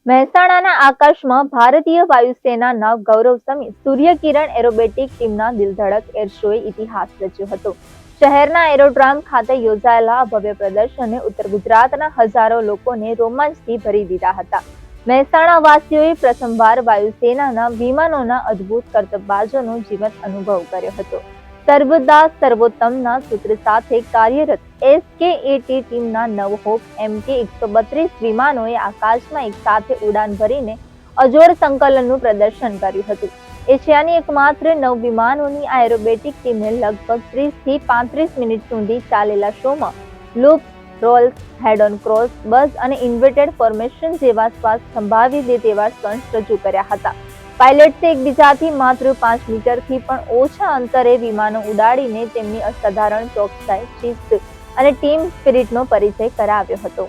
મહેસાણાના આકાશમાં ભારતીય વાયુસેનાના ગૌરવ સમી સૂર્યકિરણ એરોબેટિક ટીમના દિલધડક એર શોએ ઇતિહાસ રચ્યો હતો. શહેરના એરોડ્રોમ ખાતે યોજાયેલા ભવ્ય પ્રદર્શને ઉત્તર ગુજરાતના હજારો લોકોને રોમાંચથી ભરી દીધા હતા. મહેસાણા વાસીઓએ પ્રથમવાર વાયુસેનાના વિમાનોના અદ્ભુત કરતબબાજોનો જીવંત અનુભવ કર્યો હતો. સર્વદા સર્વોત્તમના સૂત્ર સાથે કાર્યરત SKAT ટીમના 9 હોપ MK-132 વિમાનોએ આકાશમાં એક સાથે ઉડાન ભરીને અજોડ સંકલનનું પ્રદર્શન કર્યું હતું. એશિયાની એકમાત્ર 9 વિમાનોની આ એરોબેટિક ટીમે લગભગ 30 થી 35 મિનિટ સુધી ચાલેલા શોમાં loop, rolls, head on cross, buzz અને ઇન્વર્ટેડ ફોર્મેશન જેવા શ્વાસ થંભાવી દે તેવા સ્ટન્ટ્સ રજૂ કર્યા હતા. પાયલટ્સે એકબીજાથી માત્ર 5 મીટરથી પણ ઓછા અંતરે વિમાનો ઉડાડીને તેમની અસાધારણ ચોકસાઈ, શિસ્ત અને ટીમ સ્પિરિટનો પરિચય કરાવ્યો હતો.